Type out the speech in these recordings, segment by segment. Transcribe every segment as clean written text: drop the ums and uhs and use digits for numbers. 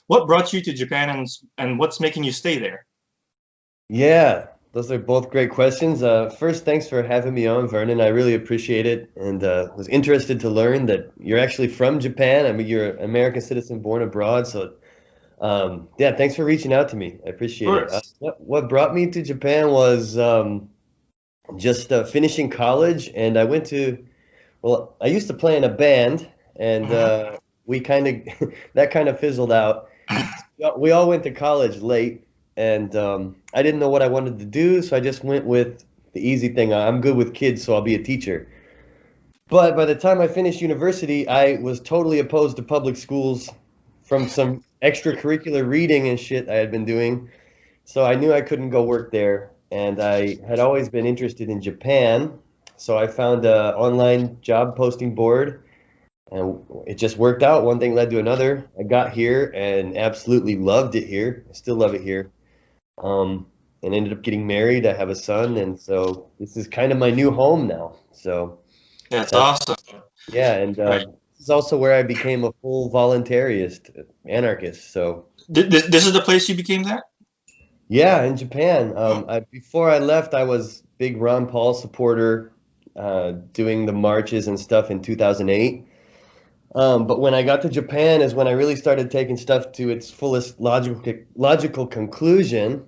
what brought you to Japan, and what's making you stay there? Yeah, those are both great questions. First, thanks for having me on, Vernon. I really appreciate it, and was interested to learn that you're actually from Japan. I mean, you're an American citizen born abroad, so yeah, thanks for reaching out to me. I Of appreciate it. course. What brought me to Japan was just finishing college, and I went to, well, I used to play in a band, and Hmm. we kind of that kind of fizzled out. Yeah, we all went to college late, and I didn't know what I wanted to do, so I just went with the easy thing. I'm good with kids, so I'll be a teacher. But by the time I finished university, I was totally opposed to public schools from some extracurricular reading and shit I had been doing. So I knew I couldn't go work there, and I had always been interested in Japan. So I found a online job posting board, and it just worked out. One thing led to another. I got here and absolutely loved it here. I still love it here. Um, and ended up getting married. I have a son, and so this is kind of my new home now. So That's that's awesome. yeah, and Right. this is also where I became a full voluntarist, anarchist. So This is the place you became that? yeah, in Japan. Oh, Before I left, I was big Ron Paul supporter, doing the marches and stuff in 2008. But when I got to Japan is when I really started taking stuff to its fullest logical conclusion.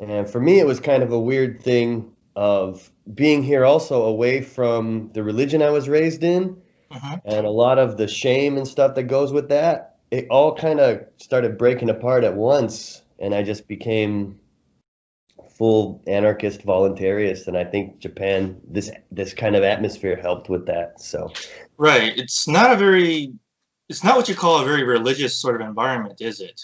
And for me, it was kind of a weird thing of being here also away from the religion I was raised in hmm. and a lot of the shame and stuff that goes with that. It all kind of started breaking apart at once, and I just became full anarchist voluntarist. And I think Japan, this kind of atmosphere helped with that. So. Right. It's not what you call a very religious sort of environment, is it?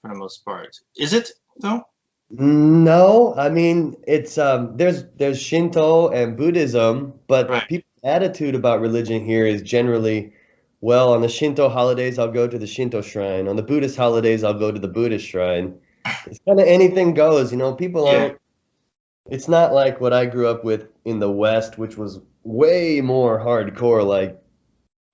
For the most part. Is it though? No, I mean it's there's Shinto and Buddhism, but Right. people's attitude about religion here is generally, well, on the Shinto holidays I'll go to the Shinto shrine. On the Buddhist holidays I'll go to the Buddhist shrine. It's kind of anything goes, people Yeah. aren't it's not like what I grew up with in the West, which was way more hardcore, like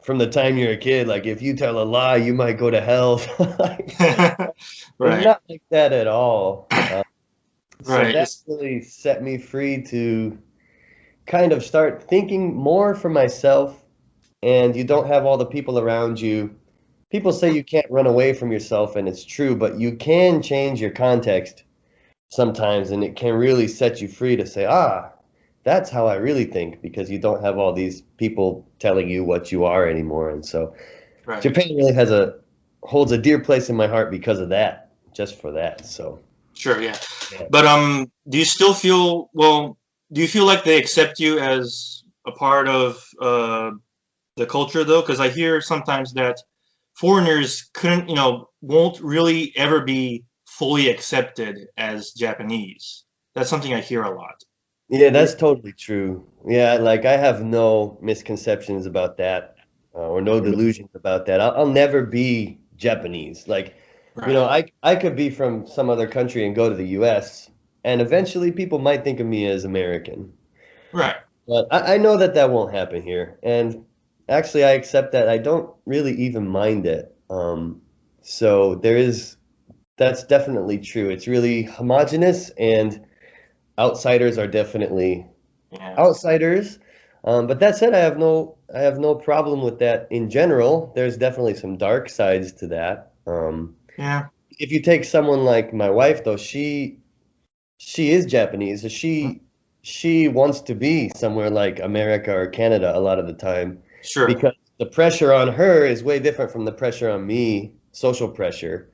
from the time you're a kid, like if you tell a lie, you might go to hell. Like, it's Right. not like that at all. So Right. that It's really set me free to kind of start thinking more for myself, and you don't have all the people around you. People say you can't run away from yourself, and it's true, but you can change your context sometimes, and it can really set you free to say, that's how I really think, because you don't have all these people telling you what you are anymore. And so right. Japan really holds a dear place in my heart because of that, just for that. So Sure, yeah. yeah. But do you still feel do you feel like they accept you as a part of the culture though? Because I hear sometimes that foreigners won't really ever be fully accepted as Japanese. That's something I hear a lot. Yeah, that's totally true. Yeah, like I have no misconceptions about that, or no delusions about that. I'll never be Japanese. Like, Right. I could be from some other country and go to the US, and eventually people might think of me as American. Right. But I know that that won't happen here. And actually, I accept that. I don't really even mind it. So that's definitely true. It's really homogenous, and outsiders are definitely Yeah. outsiders. But that said, I have no problem with that in general. There's definitely some dark sides to that. Yeah. If you take someone like my wife, though, she is Japanese, so she wants to be somewhere like America or Canada a lot of the time Sure. because the pressure on her is way different from the pressure on me, social pressure,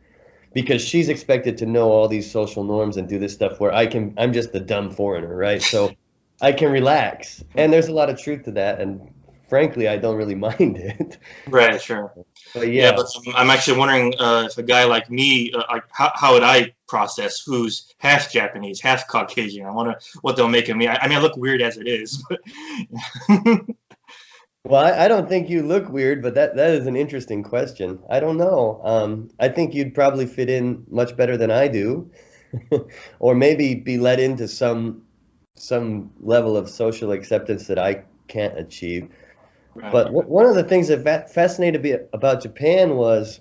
because she's expected to know all these social norms and do this stuff where I'm just the dumb foreigner, right? So I can relax. And there's a lot of truth to that, and frankly, I don't really mind it. Right. Sure. But Yeah, yeah. but I'm actually wondering if a guy like me, like how would I process who's half Japanese, half Caucasian? I wonder what they'll make of me. I mean, I look weird as it is, but Well, I don't think you look weird, but that is an interesting question. I don't know. I think you'd probably fit in much better than I do, or maybe be let into some level of social acceptance that I can't achieve. right. But one of the things that fascinated me about Japan was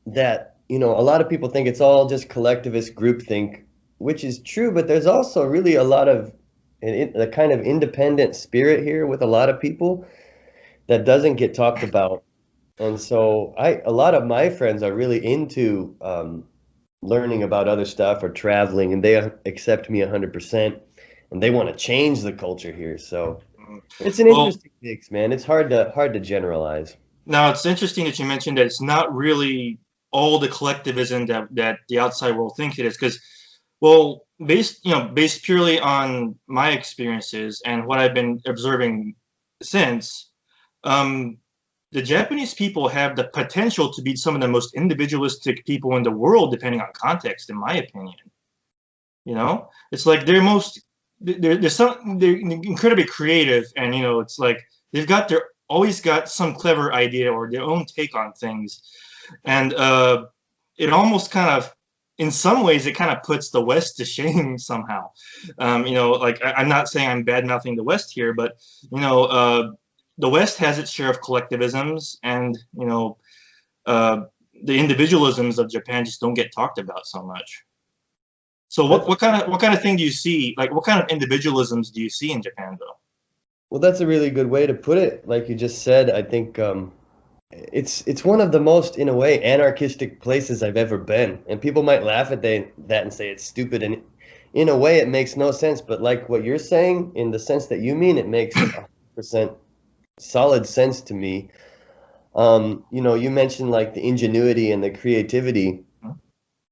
that, you know, a lot of people think it's all just collectivist groupthink, which is true, but there's also really a lot of a kind of independent spirit here with a lot of people that doesn't get talked about. And so a lot of my friends are really into learning about other stuff or traveling, and they accept me 100%, and they want to change the culture here. So it's an Well, interesting mix, man. It's hard to generalize. now it's interesting that you mentioned that it's not really all the collectivism that the outside world thinks it is, because, well, based purely on my experiences and what I've been observing since, um, the Japanese people have the potential to be some of the most individualistic people in the world, depending on context, in my opinion. You know, it's like they're incredibly creative, and it's like they're always got some clever idea or their own take on things, and it almost kind of, in some ways, it kind of puts the West to shame somehow. Like I'm not saying I'm bad mouthing the West here, but the West has its share of collectivisms, and uh, the individualisms of Japan just don't get talked about so much. So That's what kind of thing do you see? Like what kind of individualisms do you see in Japan though? Well, that's a really good way to put it. Like you just said, I think it's one of the most, in a way, anarchistic places I've ever been. And people might laugh at that and say it's stupid. And in a way, it makes no sense. But like what you're saying, in the sense that you mean, it makes 100% solid sense to me. You know, you mentioned like the ingenuity and the creativity.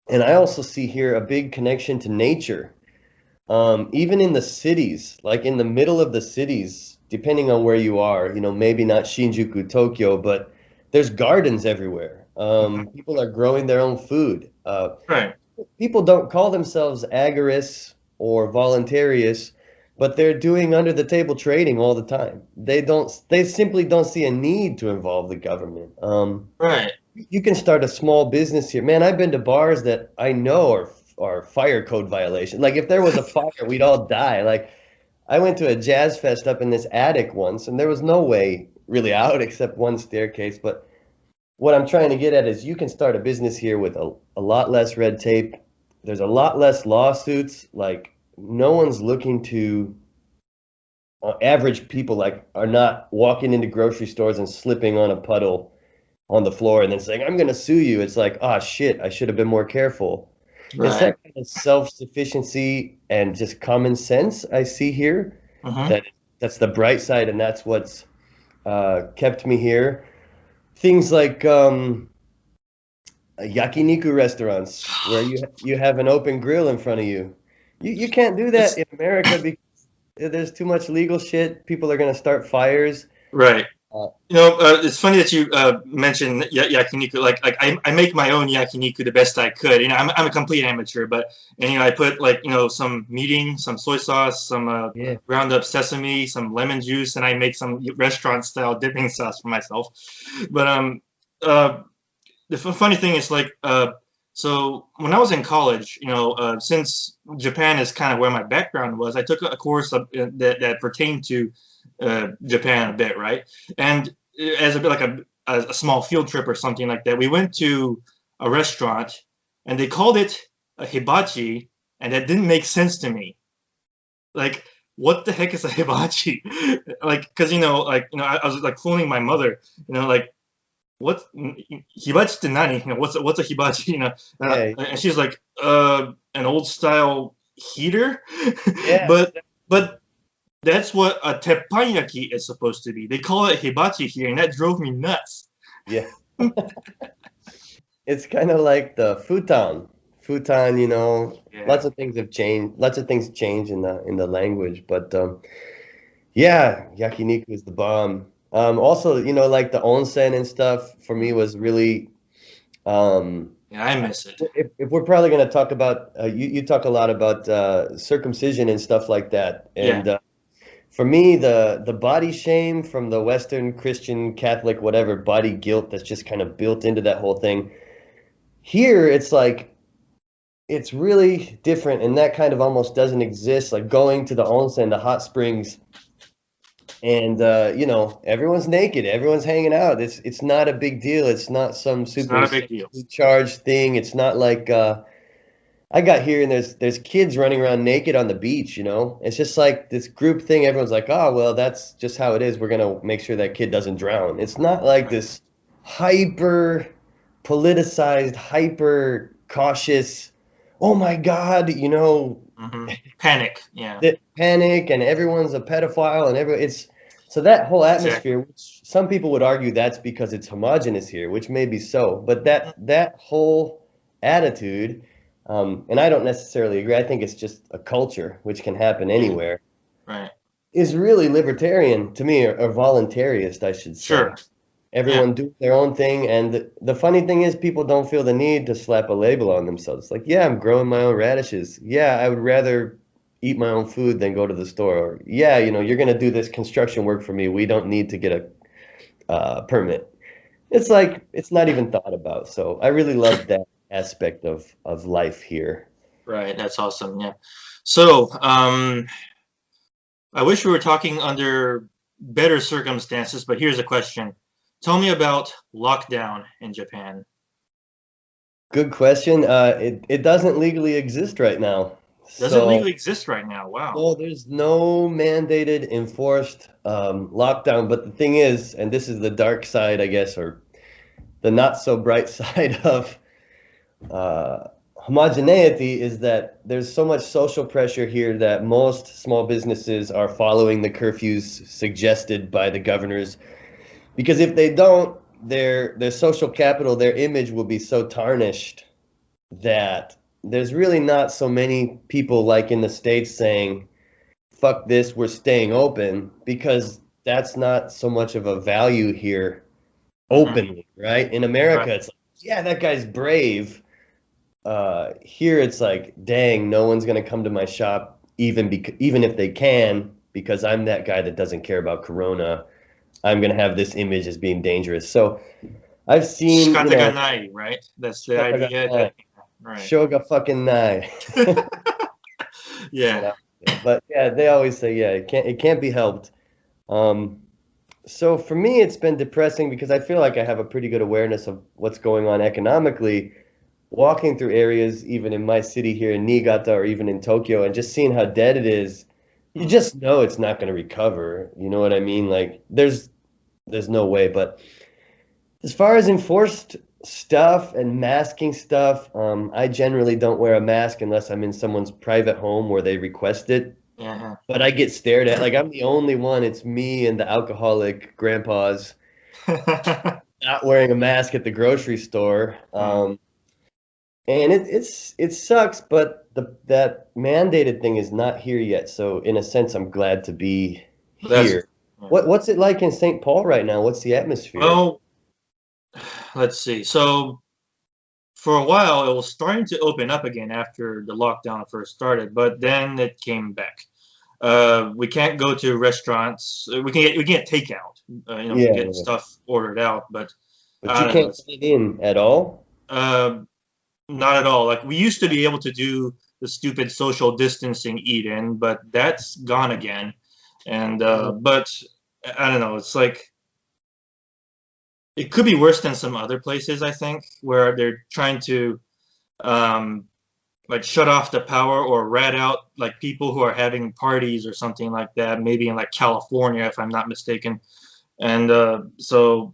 And I also see here a big connection to nature. Even in the cities, like in the middle of the cities, depending on where you are, you know, maybe not Shinjuku, Tokyo, but there's gardens everywhere. People are growing their own food. Right. People don't call themselves agorists or voluntarists, but they're doing under the table trading all the time. They simply don't see a need to involve the government. Right. You can start a small business here. Man, I've been to bars that I know are fire code violation. Like if there was a fire, we'd all die. Like I went to a jazz fest up in this attic once, and there was no way really out except one staircase. But what I'm trying to get at is you can start a business here with a lot less red tape. There's a lot less lawsuits. Like no one's looking to average people like are not walking into grocery stores and slipping on a puddle on the floor and then saying, I'm going to sue you. It's like, ah, shit, I should have been more careful. It's Right. that kind of self-sufficiency and just common sense I see here. Hmm. That that's the bright side, and that's what's kept me here. Things like yakiniku restaurants where you have an open grill in front of you. You can't do that It's in America because there's too much legal shit. People are going to start fires. right. Uh, It's funny that you mentioned yakiniku. Like I make my own yakiniku the best I could. I'm a complete amateur, but I put like some meat, some soy sauce, some yeah. ground up sesame, some lemon juice, and I make some restaurant style dipping sauce for myself. But uh, the funny thing is like so when I was in college, since Japan is kind of where my background was, I took a course that pertained to Japan a bit, right? And as a bit like a small field trip or something like that, we went to a restaurant and they called it a hibachi, and that didn't make sense to me. Like, what the heck is a hibachi? Like, because I was like fooling my mother, like what's hibachi to nani? What's a hibachi? Yeah. And she's like, an old style heater, Yeah. but that's what a teppanyaki is supposed to be. They call it hibachi here, and that drove me nuts. Yeah. It's kind of like the futon. Futon, you know, Yeah. lots of things have changed. Lots of things change in the language, but yeah, yakiniku is the bomb. Also, you know, like the onsen and stuff for me was really um Yeah, I miss it. if we're probably going to talk about you talk a lot about circumcision and stuff like that. Yeah. And for me, the body shame from the Western Christian Catholic whatever body guilt that's just kind of built into that whole thing. Here, it's like it's really different, and that kind of almost doesn't exist. Like going to the onsen, the hot springs, And you know, everyone's naked, everyone's hanging out. It's not a big deal. It's not some It's super not a big deal. charged thing. It's not like I got here and there's kids running around naked on the beach, you know? It's just like this group thing. Everyone's like, oh, well, that's just how it is. We're gonna make sure that kid doesn't drown. It's not like this hyper politicized, hyper cautious, oh my God, you know, Panic. Yeah. that panic and everyone's a pedophile and it's so that whole atmosphere, Exactly. which some people would argue that's because it's homogenous here, which may be so, but that whole attitude, and I don't necessarily agree. I think it's just a culture, which can happen Yeah. anywhere, Right. is really libertarian to me, or voluntarist, I should say. Sure. Everyone do their own thing, and the funny thing is, people don't feel the need to slap a label on themselves. Like, yeah, I'm growing my own radishes. Yeah, I would rather eat my own food than go to the store. Or, yeah, you know, you're gonna do this construction work for me. We don't need to get a permit. It's like it's not even thought about. So I really love that aspect of life here. Right. That's awesome. Yeah. So, I wish we were talking under better circumstances, but here's a question. Tell me about lockdown in Japan. Good question. It doesn't legally exist right now. Does it So legally exist right now? Wow. no, there's no mandated, enforced lockdown. But the thing is, and this is the dark side, I guess, or the not so bright side of homogeneity, is that there's so much social pressure here that most small businesses are following the curfews suggested by the governors. Because if they don't, their social capital, their image will be so tarnished that there's really not so many people like in the States saying, fuck this, we're staying open, because that's not so much of a value here openly, right? In America, Right. it's like, yeah, that guy's brave. Here it's like, dang, no one's gonna come to my shop even if they can, because I'm that guy that doesn't care about Corona. I'm gonna have this image as being dangerous. So I've seen, you know, Shikataganai, right? That's the idea that, right. Shoga fucking nai. Yeah. But yeah, they always say, yeah, it can't be helped. Um, so for me, it's been depressing because I feel like I have a pretty good awareness of what's going on economically, walking through areas, even in my city here in Niigata or even in Tokyo, and just seeing how dead it is. You just know it's not going to recover. You know what I mean? Like there's no way. But as far as enforced stuff and masking stuff, I generally don't wear a mask unless I'm in someone's private home where they request it. Yeah. But I get stared at. Like I'm the only one. It's me and the alcoholic grandpas not wearing a mask at the grocery store. And it sucks, but that mandated thing is not here yet. So in a sense, I'm glad to be That's, here. What's it like in St. Paul right now? What's the atmosphere? well, let's see. So for a while, it was starting to open up again after the lockdown first started, but then it came back. We can't go to restaurants. We can't take out. We Yeah, can get stuff ordered out, but but I you don't know. can't get in at all. Not at all. Like we used to be able to do the stupid social distancing eat in, but that's gone again. And but I don't know. It's like it could be worse than some other places, I think, where they're trying to um, like shut off the power or rat out like people who are having parties or something like that. Maybe in like California, if I'm not mistaken. And so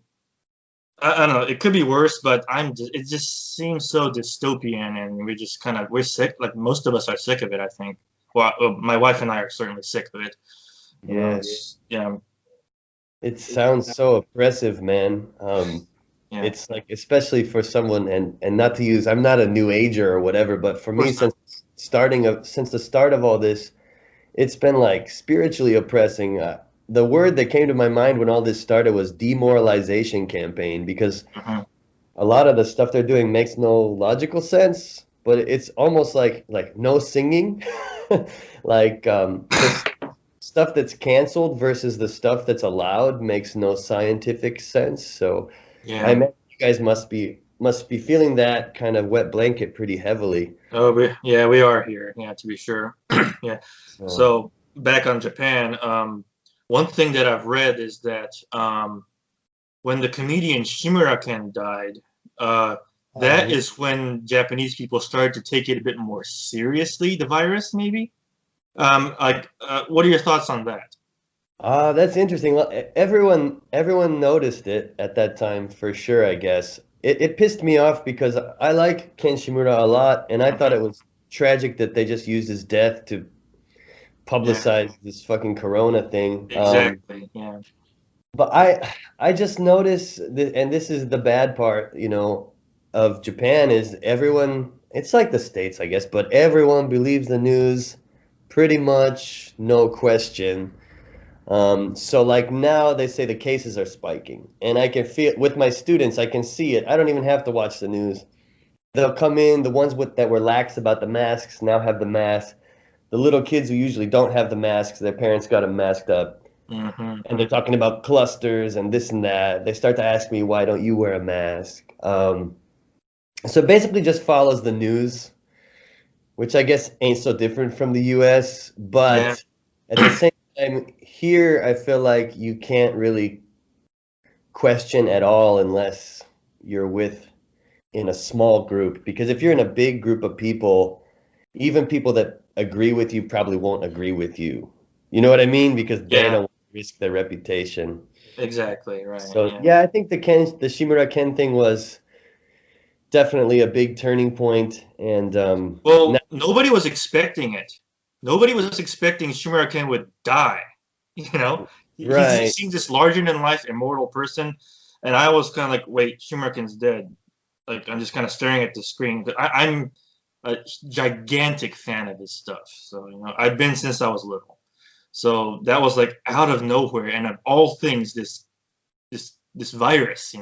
I don't know. It could be worse, but it just seems so dystopian, and we're sick. Like most of us are sick of it, I think. Well, my wife and I are certainly sick of it. Yeah, Yeah, it sounds so oppressive, man. yeah. It's like, especially for someone, and not to use, I'm not a new ager or whatever, but for Of me, course not. since the start of all this, it's been like spiritually oppressing. The word that came to my mind when all this started was demoralization campaign, because Mhm. a lot of the stuff they're doing makes no logical sense, but it's almost like no singing, like this stuff that's canceled versus the stuff that's allowed makes no scientific sense. So I Yeah. imagine you guys must be feeling that kind of wet blanket pretty heavily. Oh, we are here. Yeah, to be sure. Yeah. So So back on Japan. one thing that I've read is that when the comedian Shimura Ken died, that is when Japanese people started to take it a bit more seriously, the virus, maybe. What are your thoughts on that? That's interesting. Well, everyone noticed it at that time for sure, I guess. It pissed me off because I like Ken Shimura a lot, and I thought it was tragic that they just used his death to Yeah, publicize this fucking corona thing. exactly. Yeah. But I just notice that, and this is the bad part, of Japan is everyone, it's like the States, I guess, but everyone believes the news pretty much, no question. So like now they say the cases are spiking, and I can feel with my students, I can see it. I don't even have to watch the news. They'll come in, the ones that were lax about the masks now have the mask. The little kids who usually don't have the masks, their parents got them masked up. Hmm. And they're talking about clusters and this and that. They start to ask me, why don't you wear a mask? So basically just follows the news, which I guess ain't so different from the US. Yeah. But at the same time, here I feel like you can't really question at all unless you're in a small group. Because if you're in a big group of people, even people that agree with you probably won't agree with you. You know what I mean? Because they Yeah. don't risk their reputation. Exactly. Right. So Yeah. yeah, I think the Shimura Ken thing was definitely a big turning point, and now, Well, nobody was expecting it. Nobody was expecting Shimura Ken would die. You know, he right, seems this larger than life immortal person, and I was kind of like, wait, Shimura Ken's dead. Like I'm just kind of staring at the screen. I'm a gigantic fan of his stuff. So I've been since I was little. So that was like out of nowhere, and of all things, this virus.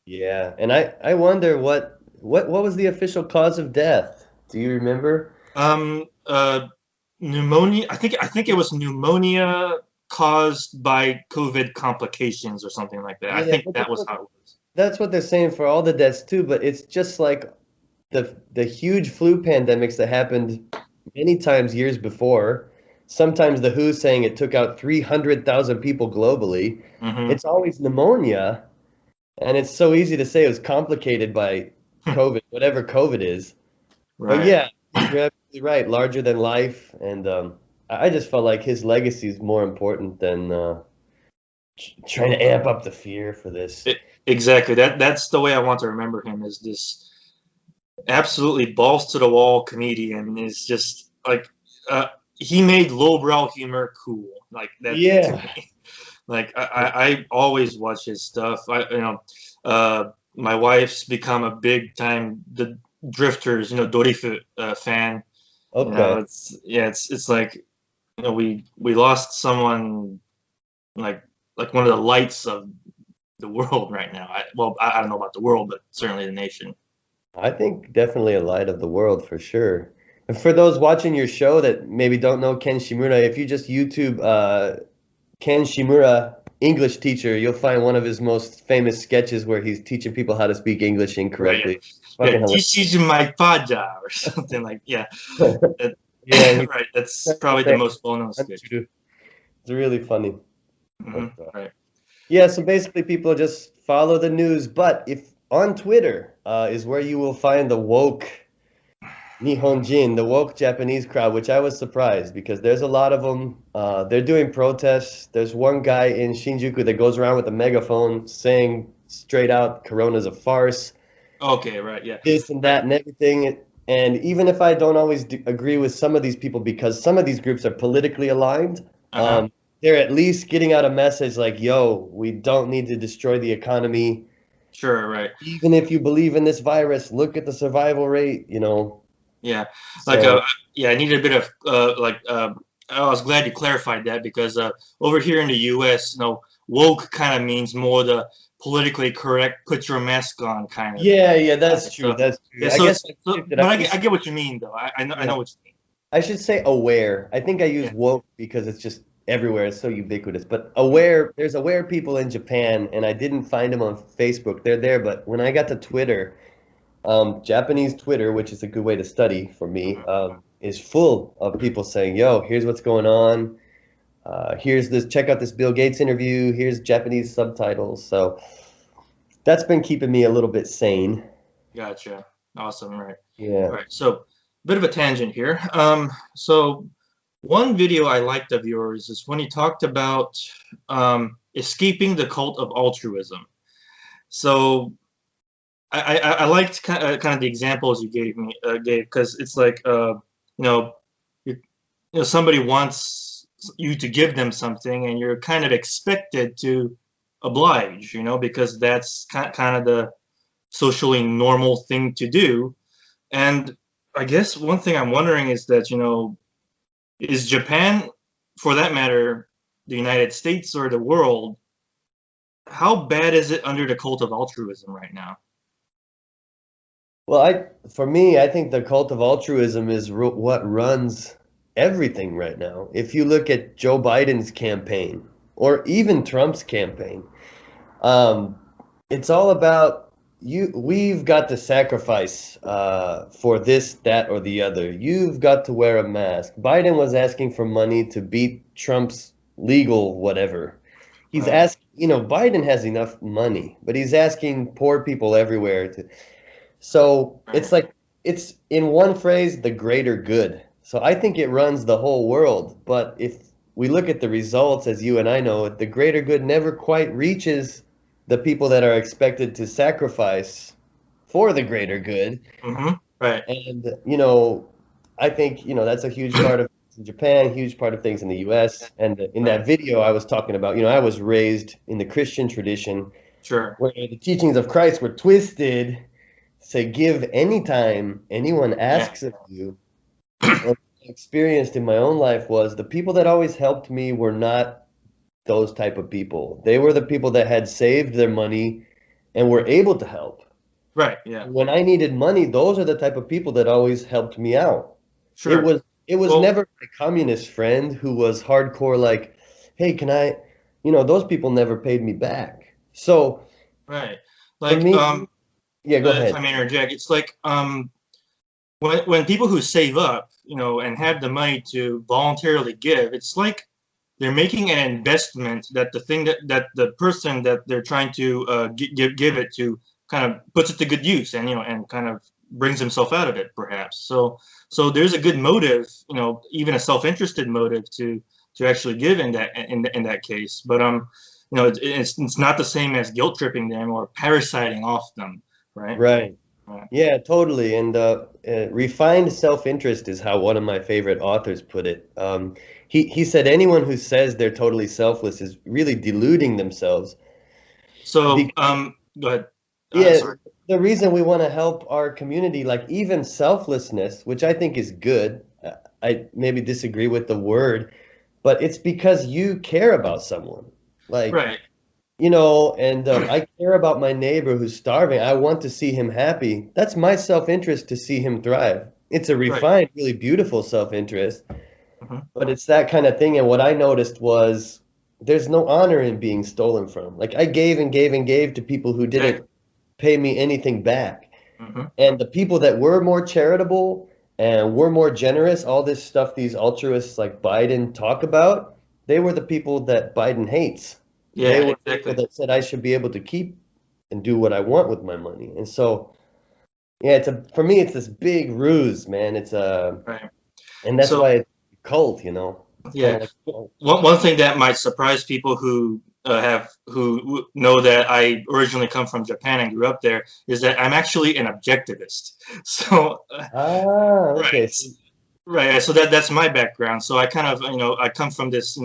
yeah, and I wonder what was the official cause of death? Do you remember? Um, uh, Pneumonia. I think it was pneumonia caused by COVID complications or something like that. I Yeah, think but that was how it was. that's what they're saying for all the deaths too. But it's just like the huge flu pandemics that happened many times years before. Sometimes the WHO saying it took out 300,000 people globally. Hmm. It's always pneumonia. And it's so easy to say it was complicated by COVID, whatever COVID is. But Right. yeah, you're absolutely right. Larger than life. And I just felt like his legacy is more important than trying to amp up the fear for this. Exactly. That's the way I want to remember him, is this absolutely balls to the wall comedian. Is just like uh, he made lowbrow humor cool. Like that to Yeah. me. Like I always watch his stuff. My wife's become a big time the Drifters, Dorifu fan. Okay. It's like we lost someone like one of the lights of the world right now. I don't know about the world, but certainly the nation. I think definitely a light of the world for sure. And for those watching your show that maybe don't know Ken Shimura, if you just YouTube Ken Shimura, English teacher, you'll find one of his most famous sketches where he's teaching people how to speak English Right. incorrectly. Yeah. Fucking hilarious. This is my father or something like, yeah. That- Yeah, he right. That's says probably the that most well-known sketch. it's really funny. Hmm. But, Right. yeah, so basically people just follow the news, but if on Twitter is where you will find the woke Nihonjin, the woke Japanese crowd, which I was surprised because there's a lot of them. They're doing protests. There's one guy in Shinjuku that goes around with a megaphone saying straight out, Corona's a farce, Okay. Right. Yeah. this and Right. that and everything. And even if I don't always agree with some of these people because some of these groups are politically aligned, Uh-huh. they're at least getting out a message like, yo, we don't need to destroy the economy. Sure. Right. Even if you believe in this virus, look at the survival rate. Yeah, like So, yeah, I needed a bit of I was glad you clarified that because over here in the U.S., woke kind of means more the politically correct, put your mask on kind of yeah, yeah, that's true. stuff. That's Yeah, true. I so, guess so I shifted. but I get what you mean though. I Yeah. know what you mean. I should say aware. I think I use Yeah. woke because it's just everywhere. It's so ubiquitous. But aware, there's aware people in Japan, and I didn't find them on Facebook. They're there, but when I got to Twitter, Japanese Twitter, which is a good way to study for me, is full of people saying, "Yo, here's what's going on." Here's this, check out this Bill Gates interview. Here's Japanese subtitles. So that's been keeping me a little bit sane. Gotcha. Awesome. Right. Yeah. All right. So, bit of a tangent here. So one video I liked of yours is when you talked about escaping the cult of altruism. So I liked kind of the examples you gave because it's like know somebody wants you to give them something and you're kind of expected to oblige, because that's kind of the socially normal thing to do. And I guess one thing I'm wondering is that, is Japan, for that matter, the United States or the world, how bad is it under the cult of altruism right now? Well, for me, I think the cult of altruism is what runs everything right now. If you look at Joe Biden's campaign or even Trump's campaign, um, it's all about we've got to sacrifice for this, that, or the other. You've got to wear a mask. Biden was asking for money to beat Trump's legal whatever. He's Right. asking, Biden has enough money, but he's asking poor people everywhere to. So it's Right. like, it's in one phrase, the greater good. So I think it runs the whole world. But if we look at the results, as you and I know, the greater good never quite reaches the people that are expected to sacrifice for the greater good. Right. And, I think, that's a huge part of things in Japan, huge part of things in the US. And in that Right. video I was talking about, I was raised in the Christian tradition Sure. where the teachings of Christ were twisted. Say, give anytime anyone Yeah. asks of you. And what I experienced in my own life was the people that always helped me were not those type of people. They were the people that had saved their money and were able to help. Right. Yeah. When I needed money, those are the type of people that always helped me out. It Sure. was it was Well, never my communist friend who was hardcore like, hey, can I, those people never paid me back. So right. for Like, me, yeah, go if ahead. I may interject, it's like when people who save up, and have the money to voluntarily give, it's like they're making an investment that the thing that the person that they're trying to give it to kind of puts it to good use, and and kind of brings himself out of it, perhaps. So there's a good motive, even a self-interested motive to actually give in that case. But it's not the same as guilt tripping them or parasiting off them, right? Right. Right. Yeah, totally. And refined self-interest is how one of my favorite authors put it. He said anyone who says they're totally selfless is really deluding themselves. So, Because, go ahead. yeah, Sorry. the reason we want to help our community, like even selflessness, which I think is good, I maybe disagree with the word, but it's because you care about someone. Like, Right. and I care about my neighbor who's starving. I want to see him happy. That's my self-interest to see him thrive. It's a Right. refined, really beautiful self-interest, Mhm. but it's that kind of thing. And what I noticed was there's no honor in being stolen from. Like I gave and gave and gave to people who Exactly. didn't pay me anything back. Mhm. And the people that were more charitable and were more generous, all this stuff these altruists like Biden talk about, they were the people that Biden hates. They Yeah. were the people Exactly. that said I should be able to keep and do what I want with my money. And so, yeah, for me, it's this big ruse, man. Right. And that's So, why it's a cult. It's kind yeah, of like a cult. one thing that might surprise people who know that I originally come from Japan and grew up there is that I'm actually an objectivist. So, Ah, okay. right. Right. So that's my background. So I kind of, I come from this,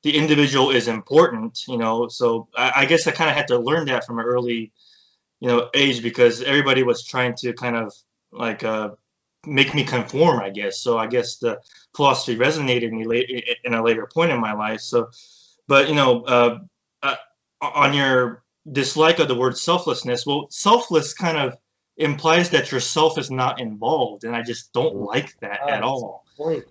the individual is important, so I guess I kind of had to learn that from an early, age because everybody was trying to kind of like make me conform, I guess. So I guess the philosophy resonated me in a later point in my life. So, but uh, on your dislike of the word selflessness, well, selfless kind of implies that yourself is not involved, and I just don't like that at That's the all. point.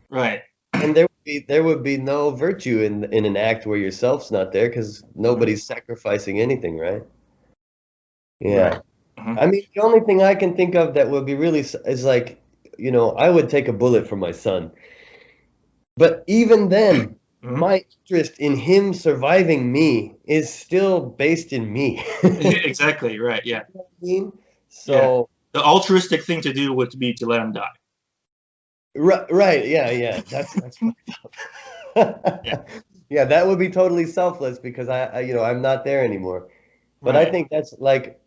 Right. And there would be no virtue in an act where yourself's not there because Mhm. nobody's sacrificing anything, right? Right. Yeah. Mhm. I mean, the only thing I can think of that would be really is like, I would take a bullet for my son. But even then, Mhm. my interest in him surviving me is still based in me. You know Exactly, right, yeah. what I mean? Yeah. So, The altruistic thing to do would be to let him die. right, yeah, yeah, that's fucked Yeah. up. Yeah, that would be totally selfless because I'm not there anymore. But I Right. think that's like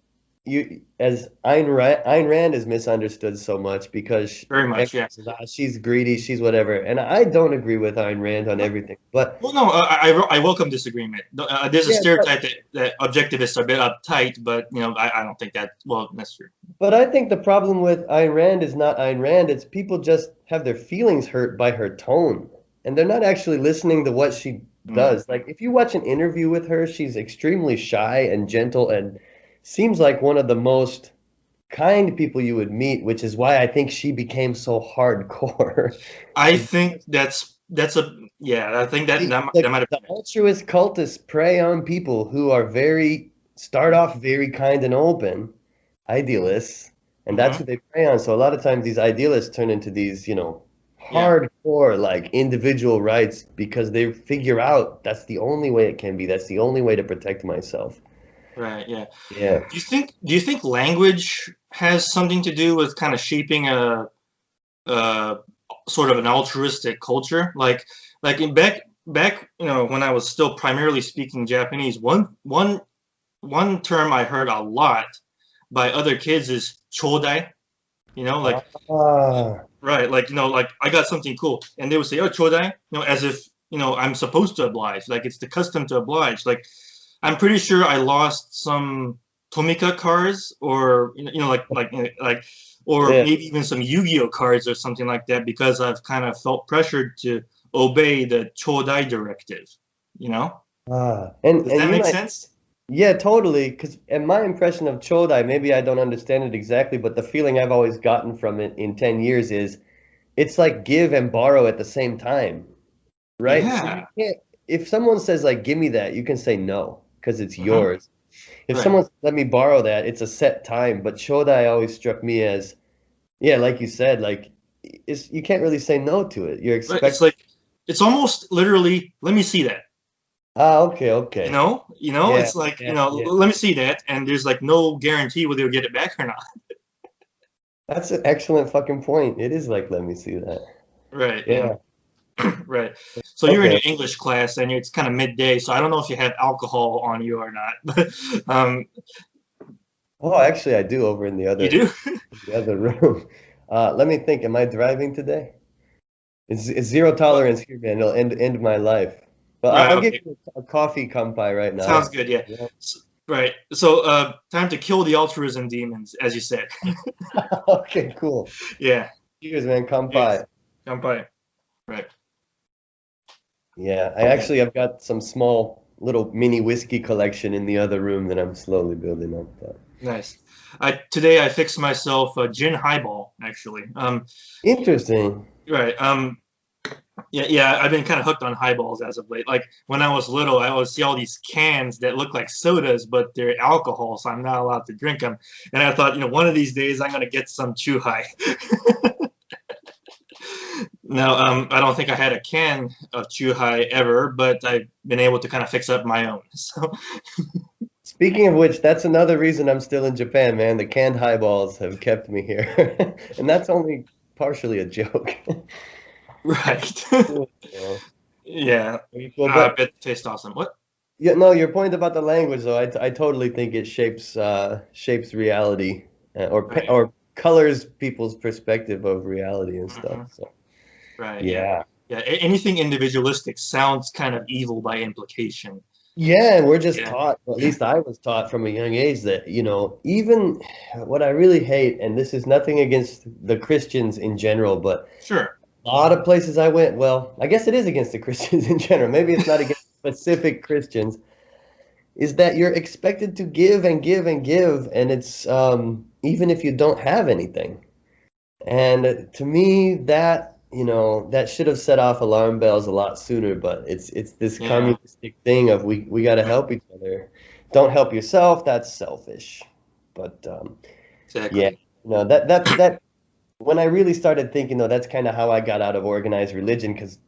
as Ayn Rand is misunderstood so much because Very much, everyone yeah. says, she's greedy, she's whatever. And I don't agree with Ayn Rand on everything. But Well, no, I welcome disagreement. There's a yeah, stereotype that objectivists are a bit uptight, but I don't think that. Well, that's true. but I think the problem with Ayn Rand is not Ayn Rand, it's people just have their feelings hurt by her tone. And they're not actually listening to what she Mm. does. Like if you watch an interview with her, she's extremely shy and gentle and seems like one of the most kind people you would meet, which is why I think she became so hardcore. I Is think that's a yeah. I think that might have the been it. altruist cultists prey on people who are start off very kind and open, idealists, and that's Hmm. who they prey on. So a lot of times these idealists turn into these, Yeah. hardcore like individual rights because they figure out that's the only way it can be. That's the only way to protect myself. Right. Yeah. Yeah. Do you think language has something to do with kind of shaping a sort of an altruistic culture? Like in back when I was still primarily speaking Japanese, one term I heard a lot by other kids is chodai. Like Ah, right, like I got something cool, and they would say, "Oh, chodai," as if I'm supposed to oblige, like it's the custom to oblige. Like I'm pretty sure I lost some Tomika cards, or or yeah. maybe even some Yu-Gi-Oh cards or something like that because I've kind of felt pressured to obey the chodai directive. You know? And Does and that you make might. sense? Yeah, totally. Because, and my impression of Chodai, maybe I don't understand it exactly, but the feeling I've always gotten from it in 10 years is it's like give and borrow at the same time, right? So you Yeah. can't, if someone says, like, give me that, you can say no because it's Hmm. yours. If Right. someone says, let me borrow that, it's a set time. But Chodai always struck me as, yeah, like you said, like, you can't really say no to it. You're But it's expecting, like it's almost literally, let me see that. okay, okay. Yeah, It's like, yeah, yeah. let me see that, and there's like no guarantee whether you'll get it back or not. That's an excellent fucking point. It is like, let me see that. Right, yeah. Yeah. Right. So you're in Okay. your English class and it's kind of midday, so I don't know if you have alcohol on you or not. But Oh, actually, I do over in you do? the other room. Let me think. Am I driving today? It's zero Well, tolerance here, man. It'll end my life. But right, I'll give okay. you a coffee kampai right Sounds now. good, yeah. Yeah. Right. So time to kill the altruism demons, as you said. Okay, cool. Yeah. Cheers, man. Yes. Kampai. Kampai. Right. Yeah, Yeah. I've got some small little mini whiskey collection in the other room that I'm slowly building up. But Nice. Today I fixed myself a gin highball, actually. interesting. Right. Yeah, yeah, I've been kind of hooked on highballs as of late. Like when I was little, I always see all these cans that look like sodas, but they're alcohol, so I'm not allowed to drink them. And I thought, one of these days I'm gonna get some Chew High. Now, I don't think I had a can of Chew High ever, but I've been able to kind of fix up my own. So, Speaking of which, that's another reason I'm still in Japan, man. The canned highballs have kept me here. And that's only partially a joke. right. Cool. Well, Yeah, very cool. I But bet it tastes awesome. What? yeah, no, your point about the language, though, I totally think it shapes reality, Right. or colors people's perspective of reality and stuff. Hmm. So Right. Yeah. yeah. Yeah. Anything individualistic sounds kind of evil by implication. Yeah, and we're just Yeah. taught, or at least I was taught from a young age that, even what I really hate, and this is nothing against the Christians in general, but Sure. a lot of places I went, well, I guess it is against the Christians in general. Maybe it's not against specific Christians, is that you're expected to give and give and give, and it's even if you don't have anything. And to me, that should have set off alarm bells a lot sooner, but it's this Yeah. communistic thing of we got to help each other. Don't help yourself, that's selfish. But yeah, Exactly. that when I really started thinking though, that's kind of how I got out of organized religion because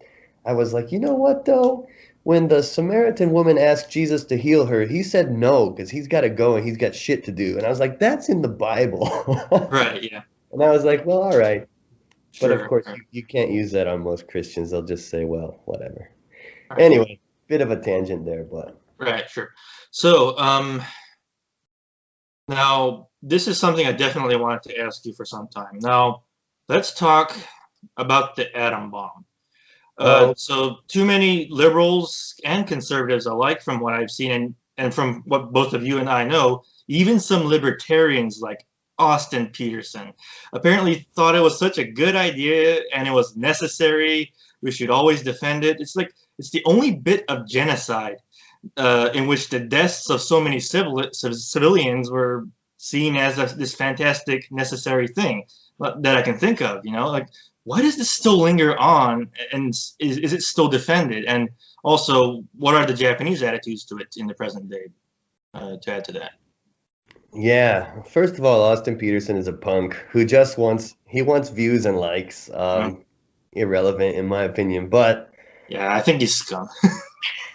I was like, you know what though? When the Samaritan woman asked Jesus to heal her, he said no because he's got to go and he's got shit to do. And I was like, that's in the Bible. Right. Yeah. And I was like, well, all right. But of Sure. course, Sure. you can't use that on most Christians. They'll just say, well, whatever. Right. Anyway, bit of a tangent there, but Right. Sure. So, now this is something I definitely wanted to ask you for some time. Now, let's talk about the atom bomb. oh, So too many liberals and conservatives alike, from what I've seen and from what both of you and I know, even some libertarians like Austin Peterson apparently thought it was such a good idea and it was necessary. We should always defend it. It's like it's the only bit of genocide in which the deaths of so many civilians were seen as this fantastic, necessary thing that I can think of. You know, like why does this still linger on, and is it still defended? And also, what are the Japanese attitudes to it in the present day? To add to that. yeah. First of all, Austin Peterson is a punk who just wants views and likes. Mm. Irrelevant in my opinion, but Yeah, I think he's scum.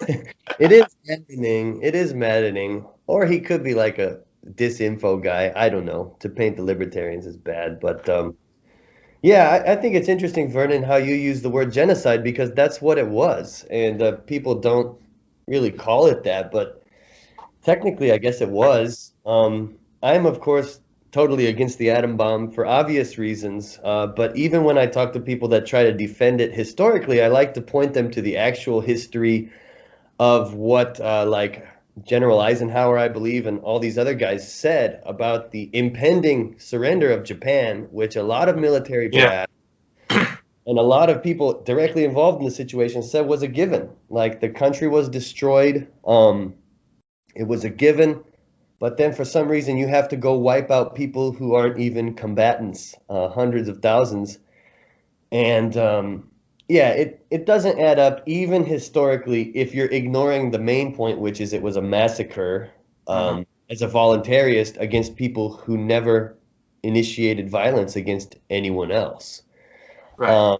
it is maddening. It is maddening. Or he could be like a disinfo guy. I don't know. To paint the libertarians as bad, but yeah, I think it's interesting, Vernon, how you use the word genocide because that's what it was, and people don't really call it that, but technically, I guess it was. I'm, of course, totally against the atom bomb for obvious reasons. But even when I talk to people that try to defend it historically, I like to point them to the actual history of what, like, General Eisenhower, I believe, and all these other guys said about the impending surrender of Japan, which a lot of military Yeah, brass and a lot of people directly involved in the situation said was a given. Like the country was destroyed. It was a given. But then for some reason, you have to go wipe out people who aren't even combatants, hundreds of thousands. And yeah, it doesn't add up, even historically, if you're ignoring the main point, which is it was a massacre uh-huh. as a voluntarist against people who never initiated violence against anyone else. Right, Um,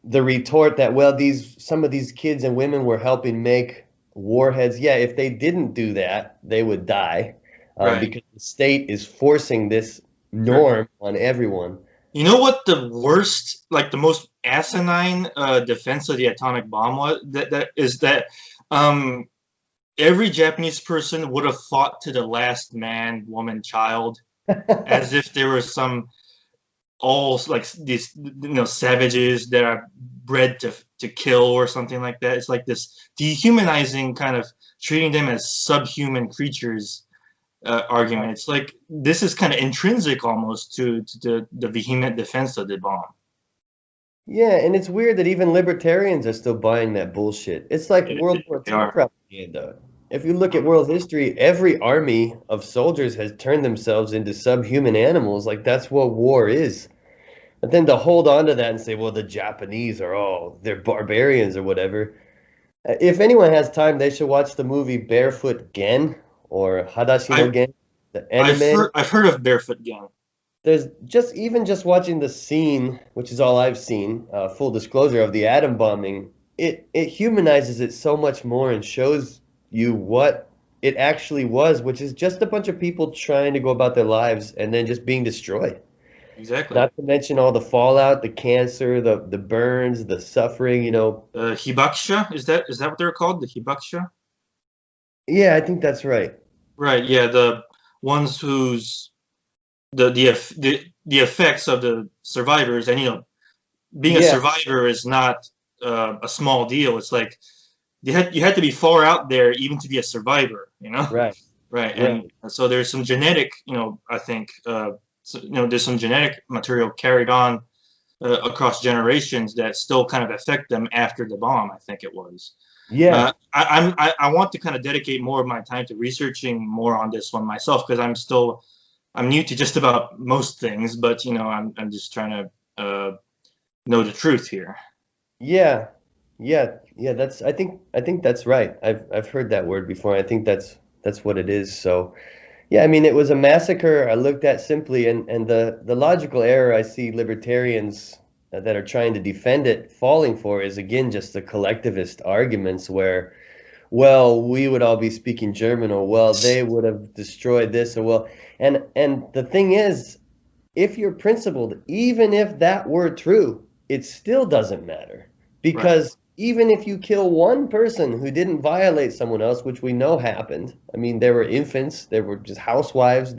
the retort that, well, some of these kids and women were helping make warheads. Yeah, if they didn't do that, they would die right, because the state is forcing this sure. norm on everyone. You know what the worst, like the most asinine defense of the atomic bomb was? That is that um, every Japanese person would have fought to the last man, woman, child, as if there were some all like these savages that are bred to kill or something like that. It's like this dehumanizing kind of treating them as subhuman creatures argument. It's like this is kind of intrinsic almost to the vehement defense of the bomb. Yeah, and it's weird that even libertarians are still buying that bullshit. It's like World War They II are. propaganda. If you look at world history, every army of soldiers has turned themselves into subhuman animals. Like that's what war is. But then to hold on to that and say, well, the Japanese are all, they're barbarians or whatever. If anyone has time, they should watch the movie Barefoot Gen or Hadashi no I Gen, the anime. I've heard of Barefoot Gang. There's just watching the scene, which is all I've seen, full disclosure of the atom bombing, it humanizes it so much more and shows you what it actually was, which is just a bunch of people trying to go about their lives and then just being destroyed. Exactly. Not to mention all the fallout, the cancer, the burns, the suffering, you know. Hibakusha, is that what they're called? The Hibakusha? Yeah, I think that's right. Right. Yeah, the ones whose the effects of the survivors, and being a Yeah, survivor is not a small deal. It's like you had to be far out there even to be a survivor. right, Right. And right. so there's some genetic, I think, there's some genetic material carried on across generations that still kind of affect them after the bomb. I think it was. Yeah. I want to kind of dedicate more of my time to researching more on this one myself because I'm new to just about most things, but I'm just trying to know the truth here. Yeah. Yeah, I think that's right. I've heard that word before. I think that's what it is. So, yeah, I mean, it was a massacre I looked at simply and the logical error I see libertarians that are trying to defend it falling for is, again, just the collectivist arguments where, well, we would all be speaking German, or well, they would have destroyed this, or well, and the thing is, if you're principled, even if that were true, it still doesn't matter. Right. Because even if you kill one person who didn't violate someone else, which we know happened, I mean, there were infants, there were just housewives,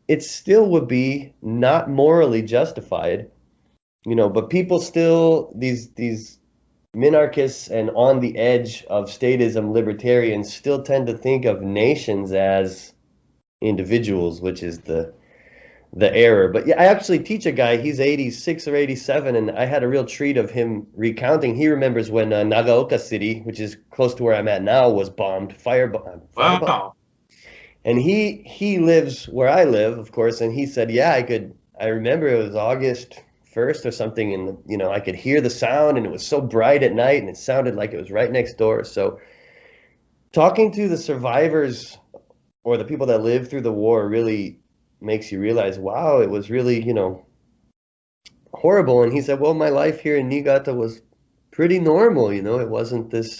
it still would be not morally justified, but people still, these minarchists and on the edge of statism libertarians still tend to think of nations as individuals, which is the error. But yeah, I actually teach a guy, he's 86 or 87, and I had a real treat of him recounting. He remembers when Nagaoka City, which is close to where I'm at now, was bombed, firebombed. Wow. And he lives where I live, of course, and he said, yeah, I remember it was August 1st or something, and I could hear the sound, and it was so bright at night, and it sounded like it was right next door. So talking to the survivors or the people that lived through the war really makes you realize, wow, it was really, horrible. And he said, well, my life here in Niigata was pretty normal, it wasn't this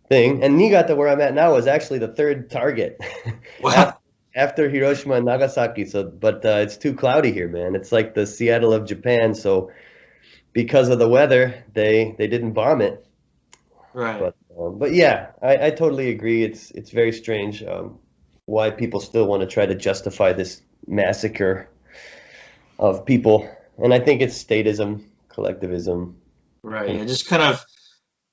thing. And Niigata, where I'm at now, is actually the third target Wow. after Hiroshima and Nagasaki. So, but it's too cloudy here, man. It's like the Seattle of Japan. So because of the weather, they didn't bomb it. Right. But yeah, I totally agree. It's very strange why people still want to try to justify this massacre of people. And I think it's statism, collectivism. Right. It just kind of